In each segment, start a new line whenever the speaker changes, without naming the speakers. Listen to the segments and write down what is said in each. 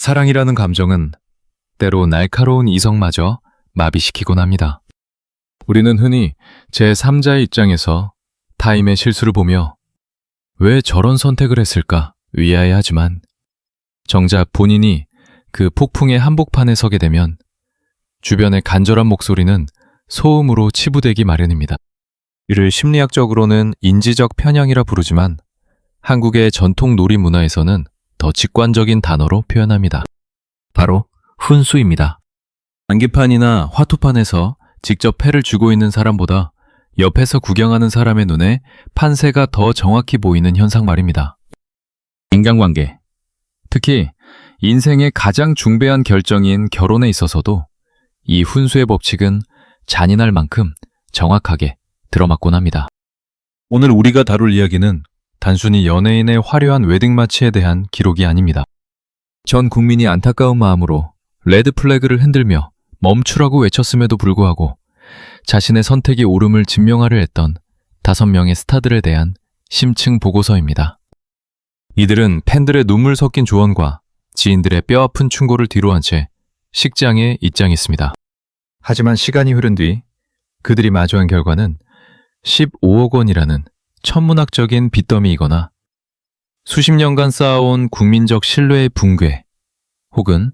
사랑이라는 감정은 때로 날카로운 이성마저 마비시키곤 합니다. 우리는 흔히 제3자의 입장에서 타인의 실수를 보며 왜 저런 선택을 했을까 의아해하지만 정작 본인이 그 폭풍의 한복판에 서게 되면 주변의 간절한 목소리는 소음으로 치부되기 마련입니다. 이를 심리학적으로는 인지적 편향이라 부르지만 한국의 전통 놀이 문화에서는 더 직관적인 단어로 표현합니다. 바로 훈수입니다. 안개판이나 화투판에서 직접 패를 주고 있는 사람보다 옆에서 구경하는 사람의 눈에 판세가 더 정확히 보이는 현상 말입니다. 인간관계, 특히 인생의 가장 중대한 결정인 결혼에 있어서도 이 훈수의 법칙은 잔인할 만큼 정확하게 들어맞곤 합니다. 오늘 우리가 다룰 이야기는 단순히 연예인의 화려한 웨딩마치에 대한 기록이 아닙니다. 전 국민이 안타까운 마음으로 레드 플래그를 흔들며 멈추라고 외쳤음에도 불구하고 자신의 선택이 옳음을 증명하려 했던 5명의 스타들에 대한 심층 보고서입니다. 이들은 팬들의 눈물 섞인 조언과 지인들의 뼈아픈 충고를 뒤로한 채 식장에 입장했습니다. 하지만 시간이 흐른 뒤 그들이 마주한 결과는 15억 원이라는 천문학적인 빚더미이거나 수십 년간 쌓아온 국민적 신뢰의 붕괴 혹은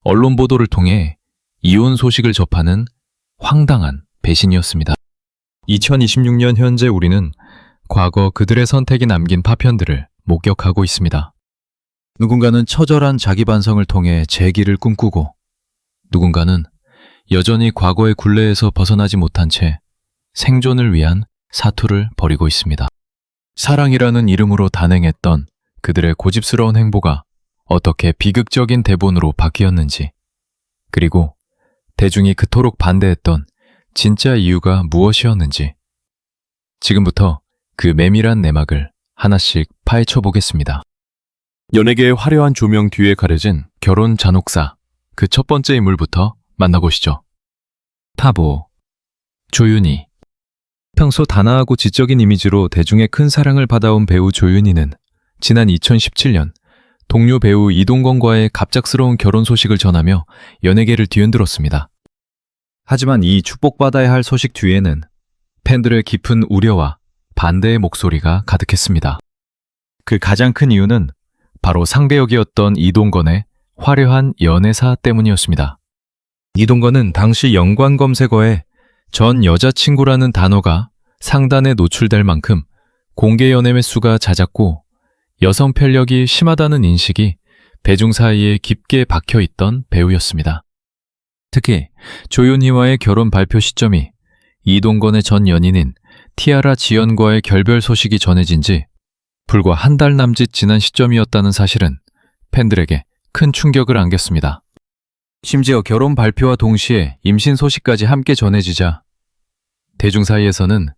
언론 보도를 통해 이혼 소식을 접하는 황당한 배신이었습니다. 2026년 현재 우리는 과거 그들의 선택이 남긴 파편들을 목격하고 있습니다. 누군가는 처절한 자기 반성을 통해 재기를 꿈꾸고 누군가는 여전히 과거의 굴레에서 벗어나지 못한 채 생존을 위한 사투를 벌이고 있습니다. 사랑이라는 이름으로 단행했던 그들의 고집스러운 행보가 어떻게 비극적인 대본으로 바뀌었는지, 그리고 대중이 그토록 반대했던 진짜 이유가 무엇이었는지, 지금부터 그 메밀한 내막을 하나씩 파헤쳐 보겠습니다. 연예계의 화려한 조명 뒤에 가려진 결혼 잔혹사, 그 첫 번째 인물부터 만나보시죠. 파보, 조윤희. 평소 단아하고 지적인 이미지로 대중의 큰 사랑을 받아온 배우 조윤희는 지난 2017년 동료 배우 이동건과의 갑작스러운 결혼 소식을 전하며 연예계를 뒤흔들었습니다. 하지만 이 축복받아야 할 소식 뒤에는 팬들의 깊은 우려와 반대의 목소리가 가득했습니다. 그 가장 큰 이유는 바로 상대역이었던 이동건의 화려한 연애사 때문이었습니다. 이동건은 당시 연관 검색어에 전 여자친구라는 단어가 상단에 노출될 만큼 공개 연애 매수가 잦았고 여성 편력이 심하다는 인식이 대중 사이에 깊게 박혀있던 배우였습니다. 특히 조윤희와의 결혼 발표 시점이 이동건의 전 연인인 티아라 지연과의 결별 소식이 전해진 지 불과 한 달 남짓 지난 시점이었다는 사실은 팬들에게 큰 충격을 안겼습니다. 심지어 결혼 발표와 동시에 임신 소식까지 함께 전해지자 대중 사이에서는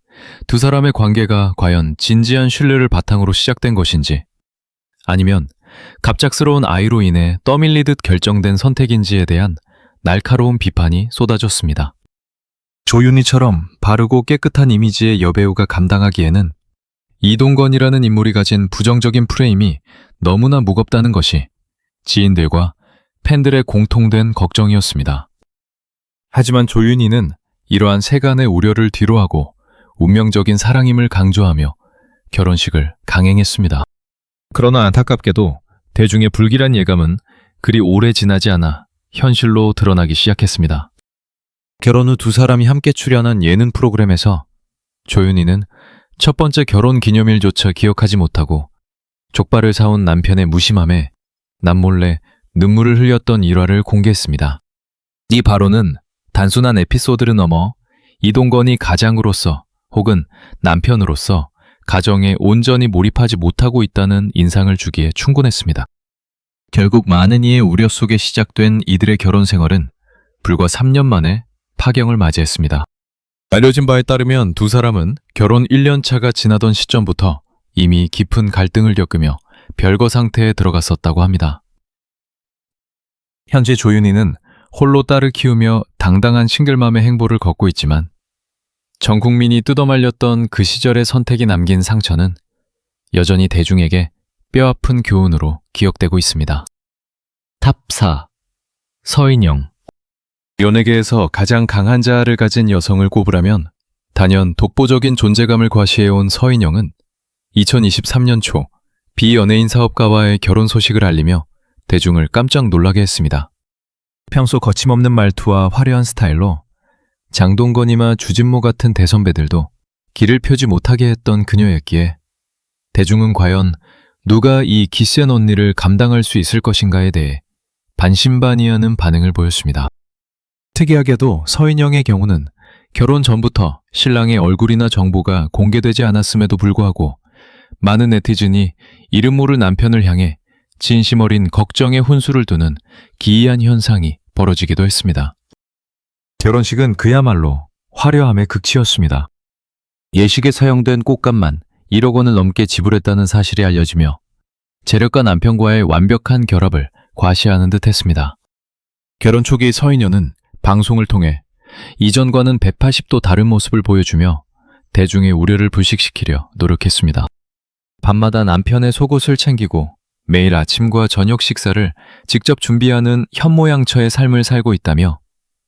두 사람의 관계가 과연 진지한 신뢰를 바탕으로 시작된 것인지 아니면 갑작스러운 아이로 인해 떠밀리듯 결정된 선택인지에 대한 날카로운 비판이 쏟아졌습니다. 조윤희처럼 바르고 깨끗한 이미지의 여배우가 감당하기에는 이동건이라는 인물이 가진 부정적인 프레임이 너무나 무겁다는 것이 지인들과 팬들의 공통된 걱정이었습니다. 하지만 조윤희는 이러한 세간의 우려를 뒤로하고 운명적인 사랑임을 강조하며 결혼식을 강행했습니다. 그러나 안타깝게도 대중의 불길한 예감은 그리 오래 지나지 않아 현실로 드러나기 시작했습니다. 결혼 후 두 사람이 함께 출연한 예능 프로그램에서 조윤희는 첫 번째 결혼 기념일조차 기억하지 못하고 족발을 사온 남편의 무심함에 남몰래 눈물을 흘렸던 일화를 공개했습니다. 이 발언은 단순한 에피소드를 넘어 이동건이 가장으로서 혹은 남편으로서 가정에 온전히 몰입하지 못하고 있다는 인상을 주기에 충분했습니다. 결국 많은 이의 우려 속에 시작된 이들의 결혼 생활은 불과 3년 만에 파경을 맞이했습니다. 알려진 바에 따르면 두 사람은 결혼 1년 차가 지나던 시점부터 이미 깊은 갈등을 겪으며 별거 상태에 들어갔었다고 합니다. 현재 조윤희는 홀로 딸을 키우며 당당한 싱글맘의 행보를 걷고 있지만 전 국민이 뜯어말렸던 그 시절의 선택이 남긴 상처는 여전히 대중에게 뼈아픈 교훈으로 기억되고 있습니다. 탑 4. 서인영. 연예계에서 가장 강한 자아를 가진 여성을 꼽으라면 단연 독보적인 존재감을 과시해온 서인영은 2023년 초 비연예인 사업가와의 결혼 소식을 알리며 대중을 깜짝 놀라게 했습니다. 평소 거침없는 말투와 화려한 스타일로 장동건이나 주진모 같은 대선배들도 길을 펴지 못하게 했던 그녀였기에 대중은 과연 누가 이 기센 언니를 감당할 수 있을 것인가에 대해 반신반의하는 반응을 보였습니다. 특이하게도 서인영의 경우는 결혼 전부터 신랑의 얼굴이나 정보가 공개되지 않았음에도 불구하고 많은 네티즌이 이름 모를 남편을 향해 진심 어린 걱정의 혼수를 두는 기이한 현상이 벌어지기도 했습니다. 결혼식은 그야말로 화려함의 극치였습니다. 예식에 사용된 꽃값만 1억 원을 넘게 지불했다는 사실이 알려지며 재력가 남편과의 완벽한 결합을 과시하는 듯 했습니다. 결혼 초기 서인영은 방송을 통해 이전과는 180도 다른 모습을 보여주며 대중의 우려를 불식시키려 노력했습니다. 밤마다 남편의 속옷을 챙기고 매일 아침과 저녁 식사를 직접 준비하는 현모양처의 삶을 살고 있다며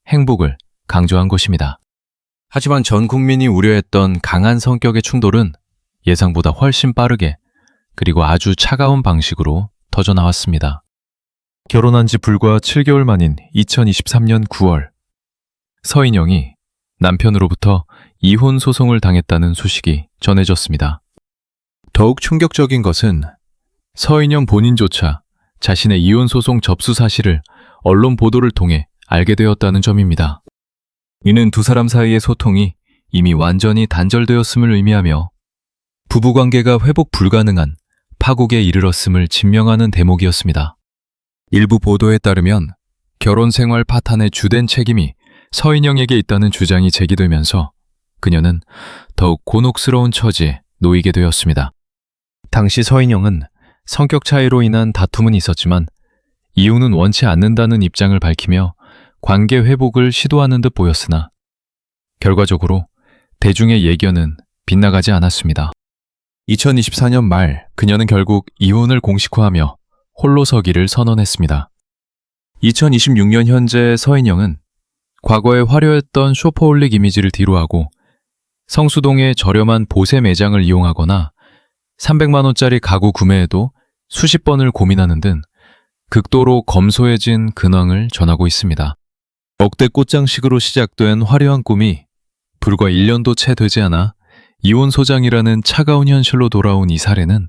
행복을 강조한 것입니다. 하지만 전 국민이 우려했던 강한 성격의 충돌은 예상보다 훨씬 빠르게 그리고 아주 차가운 방식으로 터져나왔습니다. 결혼한 지 불과 7개월 만인 2023년 9월 서인영이 남편으로부터 이혼 소송을 당했다는 소식이 전해졌습니다. 더욱 충격적인 것은 서인영 본인조차 자신의 이혼 소송 접수 사실을 언론 보도를 통해 알게 되었다는 점입니다. 이는 두 사람 사이의 소통이 이미 완전히 단절되었음을 의미하며 부부관계가 회복 불가능한 파국에 이르렀음을 증명하는 대목이었습니다. 일부 보도에 따르면 결혼 생활 파탄의 주된 책임이 서인영에게 있다는 주장이 제기되면서 그녀는 더욱 곤혹스러운 처지에 놓이게 되었습니다. 당시 서인영은 성격 차이로 인한 다툼은 있었지만 이혼은 원치 않는다는 입장을 밝히며 관계 회복을 시도하는 듯 보였으나 결과적으로 대중의 예견은 빗나가지 않았습니다. 2024년 말 그녀는 결국 이혼을 공식화하며 홀로 서기를 선언했습니다. 2026년 현재 서인영은 과거에 화려했던 쇼퍼홀릭 이미지를 뒤로하고 성수동의 저렴한 보세 매장을 이용하거나 300만 원짜리 가구 구매에도 수십 번을 고민하는 등 극도로 검소해진 근황을 전하고 있습니다. 억대 꽃장식으로 시작된 화려한 꿈이 불과 1년도 채 되지 않아 이혼 소장이라는 차가운 현실로 돌아온 이 사례는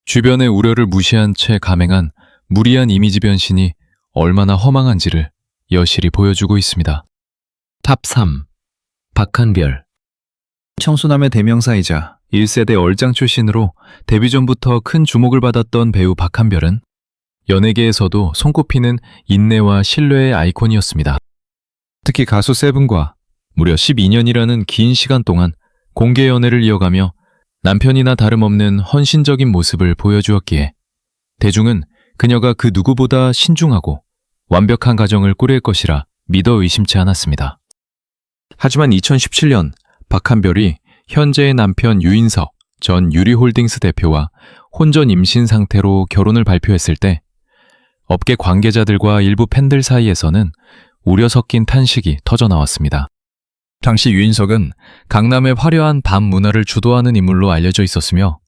주변의 우려를 무시한 채 감행한 무리한 이미지 변신이 얼마나 허망한지를 여실히 보여주고 있습니다. 탑 3. 박한별. 청수남의 대명사이자 1세대 얼짱 출신으로 데뷔 전부터 큰 주목을 받았던 배우 박한별은 연예계에서도 손꼽히는 인내와 신뢰의 아이콘이었습니다. 특히 가수 세븐과 무려 12년이라는 긴 시간 동안 공개 연애를 이어가며 남편이나 다름없는 헌신적인 모습을 보여주었기에 대중은 그녀가 그 누구보다 신중하고 완벽한 가정을 꾸릴 것이라 믿어 의심치 않았습니다. 하지만 2017년 박한별이 현재의 남편 유인석 전 유리홀딩스 대표와 혼전 임신 상태로 결혼을 발표했을 때 업계 관계자들과 일부 팬들 사이에서는 우려 섞인 탄식이 터져나왔습니다. 당시 유인석은 강남의 화려한 밤 문화를 주도하는 인물로 알려져 있었으며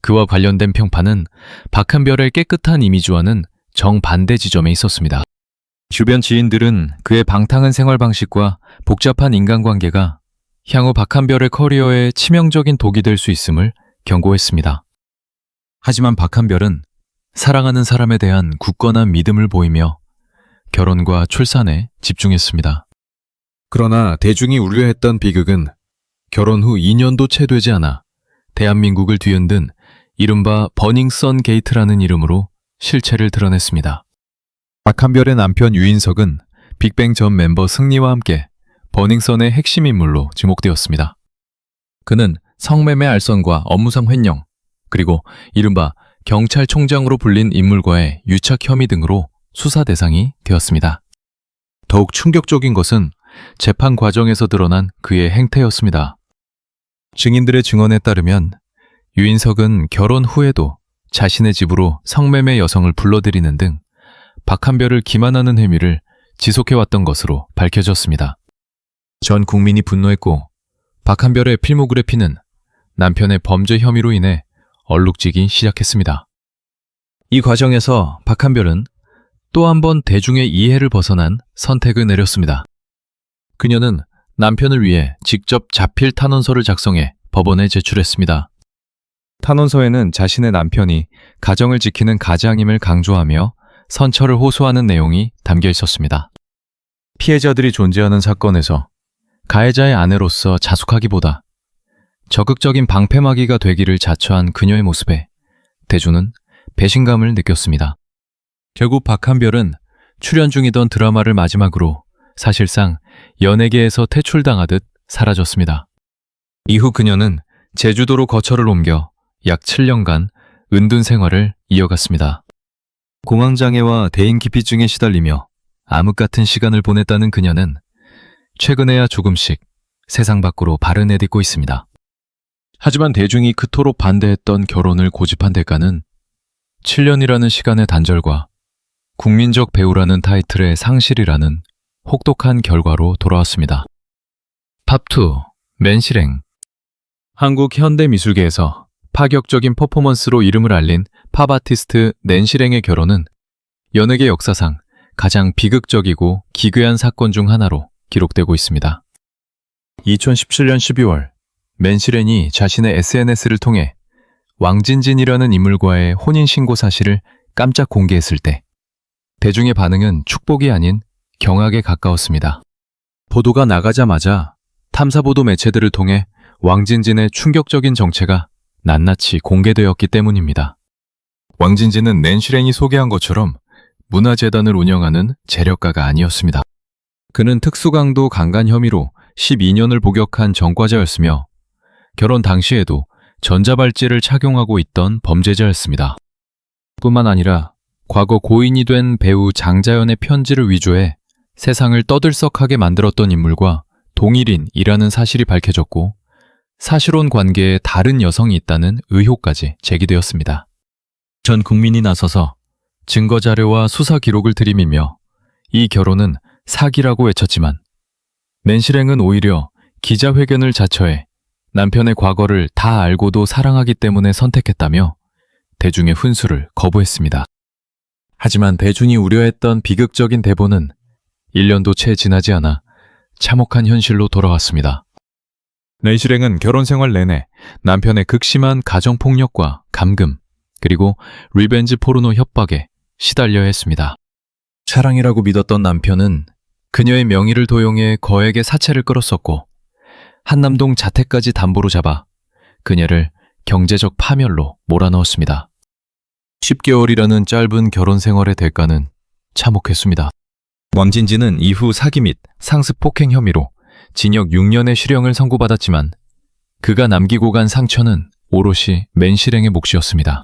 그와 관련된 평판은 박한별의 깨끗한 이미지와는 정반대 지점에 있었습니다. 주변 지인들은 그의 방탕한 생활 방식과 복잡한 인간관계가 향후 박한별의 커리어에 치명적인 독이 될 수 있음을 경고했습니다. 하지만 박한별은 사랑하는 사람에 대한 굳건한 믿음을 보이며 결혼과 출산에 집중했습니다. 그러나 대중이 우려했던 비극은 결혼 후 2년도 채 되지 않아 대한민국을 뒤흔든 이른바 버닝썬 게이트라는 이름으로 실체를 드러냈습니다. 박한별의 남편 유인석은 빅뱅 전 멤버 승리와 함께 버닝썬의 핵심 인물로 지목되었습니다. 그는 성매매 알선과 업무상 횡령, 그리고 이른바 경찰총장으로 불린 인물과의 유착 혐의 등으로 수사 대상이 되었습니다. 더욱 충격적인 것은 재판 과정에서 드러난 그의 행태였습니다. 증인들의 증언에 따르면 유인석은 결혼 후에도 자신의 집으로 성매매 여성을 불러들이는 등 박한별을 기만하는 행위를 지속해왔던 것으로 밝혀졌습니다. 전 국민이 분노했고 박한별의 필모그래피는 남편의 범죄 혐의로 인해 얼룩지기 시작했습니다. 이 과정에서 박한별은 또 한 번 대중의 이해를 벗어난 선택을 내렸습니다. 그녀는 남편을 위해 직접 자필 탄원서를 작성해 법원에 제출했습니다. 탄원서에는 자신의 남편이 가정을 지키는 가장임을 강조하며 선처를 호소하는 내용이 담겨 있었습니다. 피해자들이 존재하는 사건에서 가해자의 아내로서 자숙하기보다 적극적인 방패막이가 되기를 자처한 그녀의 모습에 대중은 배신감을 느꼈습니다. 결국 박한별은 출연 중이던 드라마를 마지막으로 사실상 연예계에서 퇴출당하듯 사라졌습니다. 이후 그녀는 제주도로 거처를 옮겨 약 7년간 은둔 생활을 이어갔습니다. 공황장애와 대인기피증에 시달리며 암흑 같은 시간을 보냈다는 그녀는 최근에야 조금씩 세상 밖으로 발을 내딛고 있습니다. 하지만 대중이 그토록 반대했던 결혼을 고집한 대가는 7년이라는 시간의 단절과 국민적 배우라는 타이틀의 상실이라는 혹독한 결과로 돌아왔습니다. 팝2 맨실행. 한국 현대미술계에서 파격적인 퍼포먼스로 이름을 알린 팝 아티스트 낸실행의 결혼은 연예계 역사상 가장 비극적이고 기괴한 사건 중 하나로 기록되고 있습니다. 2017년 12월 맨실행이 자신의 SNS를 통해 왕진진이라는 인물과의 혼인신고 사실을 깜짝 공개했을 때 대중의 반응은 축복이 아닌 경악에 가까웠습니다. 보도가 나가자마자 탐사보도 매체들을 통해 왕진진의 충격적인 정체가 낱낱이 공개되었기 때문입니다. 왕진진은 낸실행이 소개한 것처럼 문화재단을 운영하는 재력가가 아니었습니다. 그는 특수강도 강간 혐의로 12년을 복역한 전과자였으며 결혼 당시에도 전자발찌를 착용하고 있던 범죄자였습니다. 뿐만 아니라 과거 고인이 된 배우 장자연의 편지를 위조해 세상을 떠들썩하게 만들었던 인물과 동일인이라는 사실이 밝혀졌고 사실혼 관계에 다른 여성이 있다는 의혹까지 제기되었습니다. 전 국민이 나서서 증거자료와 수사 기록을 들이밀며 이 결혼은 사기라고 외쳤지만 맨실행은 오히려 기자회견을 자처해 남편의 과거를 다 알고도 사랑하기 때문에 선택했다며 대중의 훈수를 거부했습니다. 하지만 대중이 우려했던 비극적인 대본은 1년도 채 지나지 않아 참혹한 현실로 돌아왔습니다. 낸실행은 결혼 생활 내내 남편의 극심한 가정폭력과 감금, 그리고 리벤지 포르노 협박에 시달려야 했습니다. 사랑이라고 믿었던 남편은 그녀의 명의를 도용해 거액의 사채를 끌었었고 한남동 자택까지 담보로 잡아 그녀를 경제적 파멸로 몰아넣었습니다. 10개월이라는 짧은 결혼 생활의 대가는 참혹했습니다. 왕진진은 이후 사기 및 상습 폭행 혐의로 징역 6년의 실형을 선고받았지만 그가 남기고 간 상처는 오롯이 맨실행의 몫이었습니다.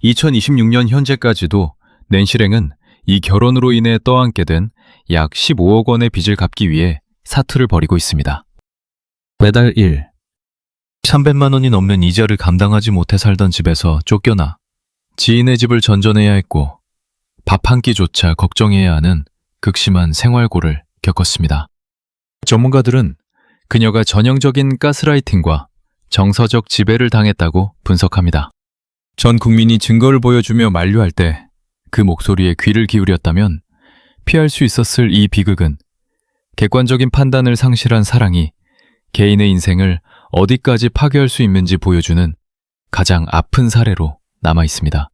2026년 현재까지도 낸실행은 이 결혼으로 인해 떠안게 된 약 15억 원의 빚을 갚기 위해 사투를 벌이고 있습니다. 매달 300만 원이 넘는 이자를 감당하지 못해 살던 집에서 쫓겨나 지인의 집을 전전해야 했고 밥 한 끼조차 걱정해야 하는 극심한 생활고를 겪었습니다. 전문가들은 그녀가 전형적인 가스라이팅과 정서적 지배를 당했다고 분석합니다. 전 국민이 증거를 보여주며 만류할 때 그 목소리에 귀를 기울였다면 피할 수 있었을 이 비극은 객관적인 판단을 상실한 사랑이 개인의 인생을 어디까지 파괴할 수 있는지 보여주는 가장 아픈 사례로 남아 있습니다.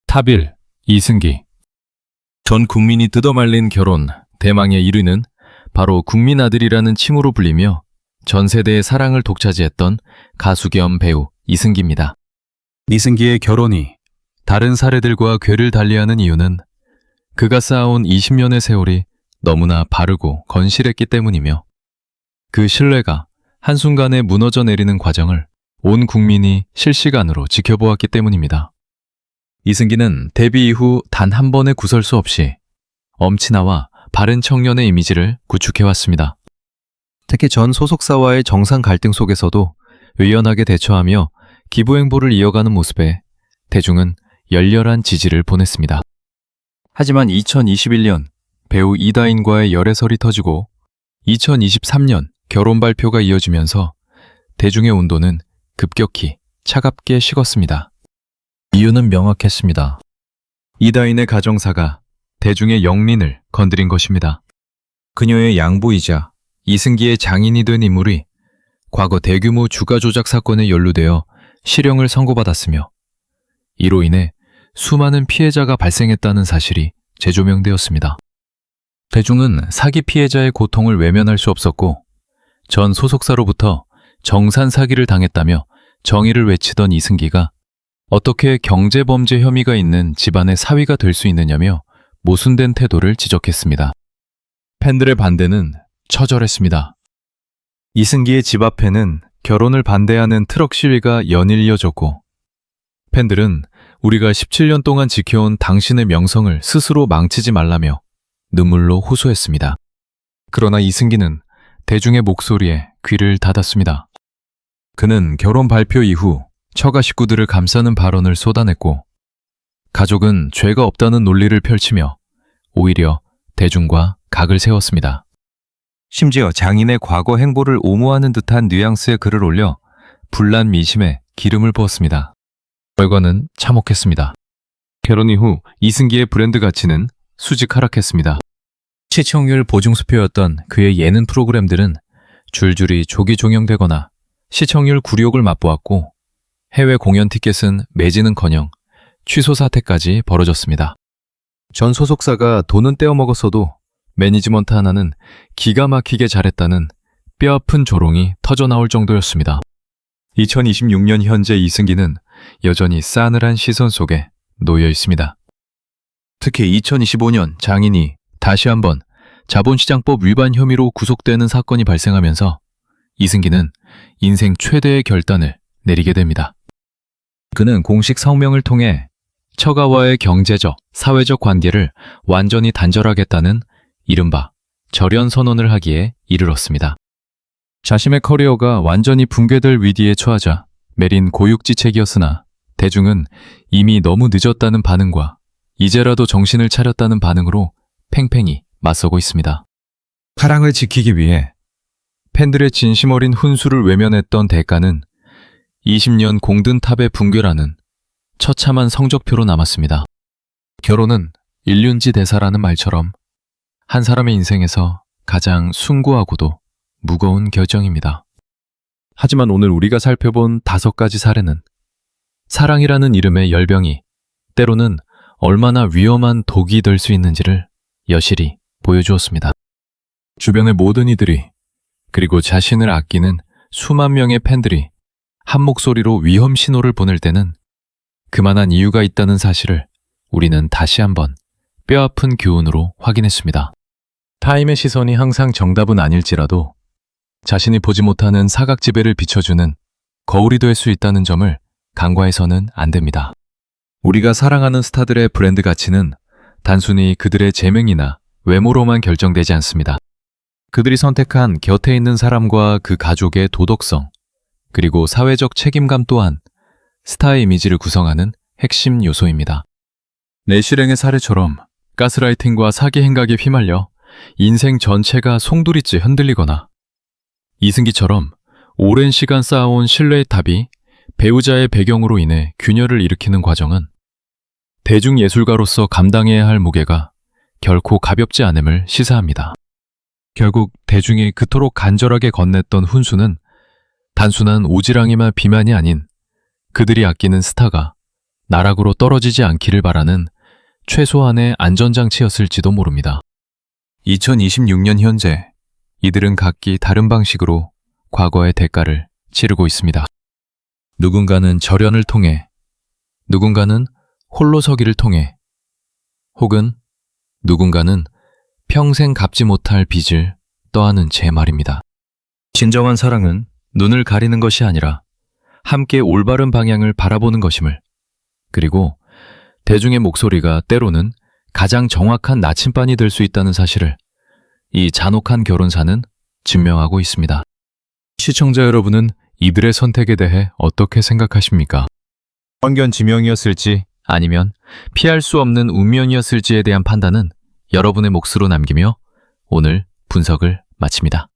탑1 이승기. 전 국민이 뜯어말린 결혼 대망의 1위는 바로 국민 아들이라는 칭호로 불리며 전 세대의 사랑을 독차지했던 가수 겸 배우 이승기입니다. 이승기의 결혼이 다른 사례들과 궤를 달리하는 이유는 그가 쌓아온 20년의 세월이 너무나 바르고 건실했기 때문이며 그 신뢰가 한순간에 무너져 내리는 과정을 온 국민이 실시간으로 지켜보았기 때문입니다. 이승기는 데뷔 이후 단 한 번의 구설수 없이 엄친아와 바른 청년의 이미지를 구축해왔습니다. 특히 전 소속사와의 정상 갈등 속에서도 의연하게 대처하며 기부행보를 이어가는 모습에 대중은 열렬한 지지를 보냈습니다. 하지만 2021년 배우 이다인과의 열애설이 터지고 2023년 결혼 발표가 이어지면서 대중의 온도는 급격히 차갑게 식었습니다. 이유는 명확했습니다. 이다인의 가정사가 대중의 영린을 건드린 것입니다. 그녀의 양보이자 이승기의 장인이 된 인물이 과거 대규모 주가 조작 사건에 연루되어 실형을 선고받았으며 이로 인해 수많은 피해자가 발생했다는 사실이 재조명되었습니다. 대중은 사기 피해자의 고통을 외면할 수 없었고 전 소속사로부터 정산 사기를 당했다며 정의를 외치던 이승기가 어떻게 경제범죄 혐의가 있는 집안의 사위가 될 수 있느냐며 모순된 태도를 지적했습니다. 팬들의 반대는 처절했습니다. 이승기의 집 앞에는 결혼을 반대하는 트럭 시위가 연일 이어졌고 팬들은 우리가 17년 동안 지켜온 당신의 명성을 스스로 망치지 말라며 눈물로 호소했습니다. 그러나 이승기는 대중의 목소리에 귀를 닫았습니다. 그는 결혼 발표 이후 처가 식구들을 감싸는 발언을 쏟아냈고 가족은 죄가 없다는 논리를 펼치며 오히려 대중과 각을 세웠습니다. 심지어 장인의 과거 행보를 옹호하는 듯한 뉘앙스의 글을 올려 분란 미심에 기름을 부었습니다. 결과는 참혹했습니다. 결혼 이후 이승기의 브랜드 가치는 수직 하락했습니다. 시청률 보증수표였던 그의 예능 프로그램들은 줄줄이 조기 종영되거나 시청률 굴욕을 맛보았고 해외 공연 티켓은 매지는커녕 취소 사태까지 벌어졌습니다. 전 소속사가 돈은 떼어먹었어도 매니지먼트 하나는 기가 막히게 잘했다는 뼈아픈 조롱이 터져나올 정도였습니다. 2026년 현재 이승기는 여전히 싸늘한 시선 속에 놓여 있습니다. 특히 2025년 장인이 다시 한번 자본시장법 위반 혐의로 구속되는 사건이 발생하면서 이승기는 인생 최대의 결단을 내리게 됩니다. 그는 공식 성명을 통해 처가와의 경제적, 사회적 관계를 완전히 단절하겠다는 이른바 절연 선언을 하기에 이르렀습니다. 자신의 커리어가 완전히 붕괴될 위기에 처하자 내린 고육지책이었으나 대중은 이미 너무 늦었다는 반응과 이제라도 정신을 차렸다는 반응으로 팽팽히 맞서고 있습니다. 사랑을 지키기 위해 팬들의 진심 어린 훈수를 외면했던 대가는 20년 공든탑의 붕괴라는 처참한 성적표로 남았습니다. 결혼은 일륜지 대사라는 말처럼 한 사람의 인생에서 가장 숭고하고도 무거운 결정입니다. 하지만 오늘 우리가 살펴본 5가지 사례는 사랑이라는 이름의 열병이 때로는 얼마나 위험한 독이 될 수 있는지를 여실히 보여주었습니다. 주변의 모든 이들이 그리고 자신을 아끼는 수만 명의 팬들이 한 목소리로 위험 신호를 보낼 때는 그만한 이유가 있다는 사실을 우리는 다시 한번 뼈아픈 교훈으로 확인했습니다. 타임의 시선이 항상 정답은 아닐지라도 자신이 보지 못하는 사각지배를 비춰주는 거울이 될 수 있다는 점을 간과해서는 안 됩니다. 우리가 사랑하는 스타들의 브랜드 가치는 단순히 그들의 재명이나 외모로만 결정되지 않습니다. 그들이 선택한 곁에 있는 사람과 그 가족의 도덕성, 그리고 사회적 책임감 또한 스타의 이미지를 구성하는 핵심 요소입니다. 내실행의 사례처럼 가스라이팅과 사기 행각에 휘말려 인생 전체가 송두리째 흔들리거나 이승기처럼 오랜 시간 쌓아온 신뢰의 탑이 배우자의 배경으로 인해 균열을 일으키는 과정은 대중예술가로서 감당해야 할 무게가 결코 가볍지 않음을 시사합니다. 결국 대중이 그토록 간절하게 건넸던 훈수는 단순한 오지랑이만 비만이 아닌 그들이 아끼는 스타가 나락으로 떨어지지 않기를 바라는 최소한의 안전장치였을지도 모릅니다. 2026년 현재 이들은 각기 다른 방식으로 과거의 대가를 치르고 있습니다. 누군가는 절연을 통해, 누군가는 홀로 서기를 통해, 혹은 누군가는 평생 갚지 못할 빚을 떠안은 채 말입니다. 진정한 사랑은 눈을 가리는 것이 아니라 함께 올바른 방향을 바라보는 것임을, 그리고 대중의 목소리가 때로는 가장 정확한 나침반이 될 수 있다는 사실을 이 잔혹한 결혼사는 증명하고 있습니다. 시청자 여러분은 이들의 선택에 대해 어떻게 생각하십니까? 황견 지명이었을지 아니면 피할 수 없는 운명이었을지에 대한 판단은 여러분의 몫으로 남기며 오늘 분석을 마칩니다.